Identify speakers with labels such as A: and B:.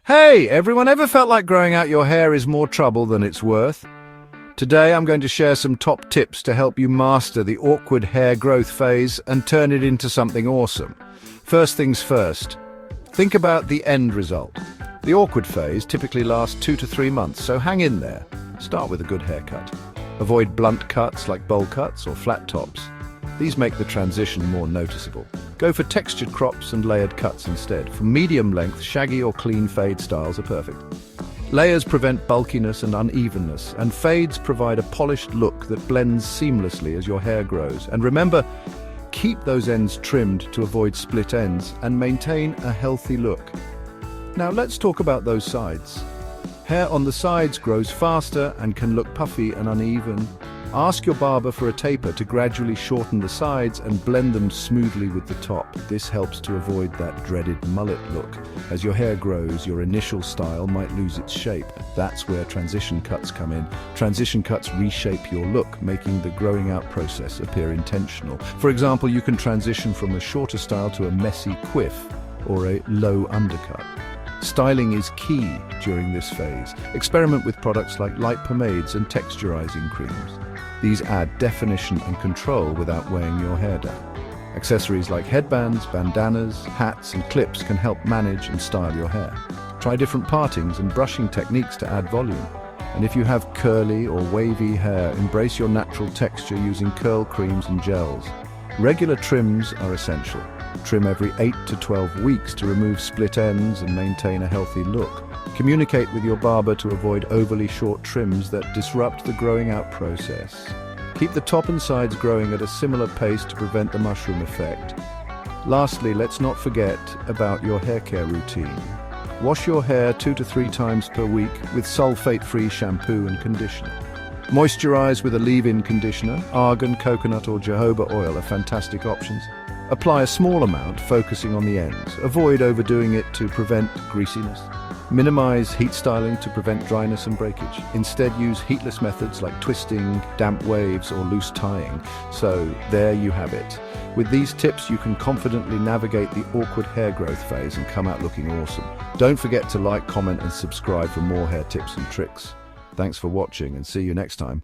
A: Hey, everyone ever felt like growing out your hair is more trouble than it's worth? Today I'm going to share some top tips to help you master the awkward hair growth phase and turn it into something awesome. First things first, think about the end result. The awkward phase typically lasts 2 to 3 months, so hang in there. Start with a good haircut. Avoid blunt cuts like bowl cuts or flat tops. These make the transition more noticeable. Go for textured crops and layered cuts instead. For medium length, shaggy or clean fade styles are perfect. Layers prevent bulkiness and unevenness, and fades provide a polished look that blends seamlessly as your hair grows. And remember, keep those ends trimmed to avoid split ends and maintain a healthy look. Now let's talk about those sides. Hair on the sides grows faster and can look puffy and uneven. Ask your barber for a taper to gradually shorten the sides and blend them smoothly with the top. This helps to avoid that dreaded mullet look. As your hair grows, your initial style might lose its shape. That's where transition cuts come in. Transition cuts reshape your look, making the growing out process appear intentional. For example, you can transition from a shorter style to a messy quiff or a low undercut. Styling is key during this phase. Experiment with products like light pomades and texturizing creams. These add definition and control without weighing your hair down. Accessories like headbands, bandanas, hats, and clips can help manage and style your hair. Try different partings and brushing techniques to add volume. And if you have curly or wavy hair, embrace your natural texture using curl creams and gels. Regular trims are essential. Trim every 8 to 12 weeks to remove split ends and maintain a healthy look. Communicate with your barber to avoid overly short trims that disrupt the growing out process. Keep the top and sides growing at a similar pace to prevent the mushroom effect. Lastly, let's not forget about your hair care routine. Wash your hair 2 to 3 times per week with sulfate-free shampoo and conditioner. Moisturize with a leave-in conditioner. Argan, coconut or jojoba oil are fantastic options. Apply a small amount, focusing on the ends. Avoid overdoing it to prevent greasiness. Minimize heat styling to prevent dryness and breakage. Instead, use heatless methods like twisting, damp waves, or loose tying. So, there you have it. With these tips, you can confidently navigate the awkward hair growth phase and come out looking awesome. Don't forget to like, comment, and subscribe for more hair tips and tricks. Thanks for watching, and see you next time.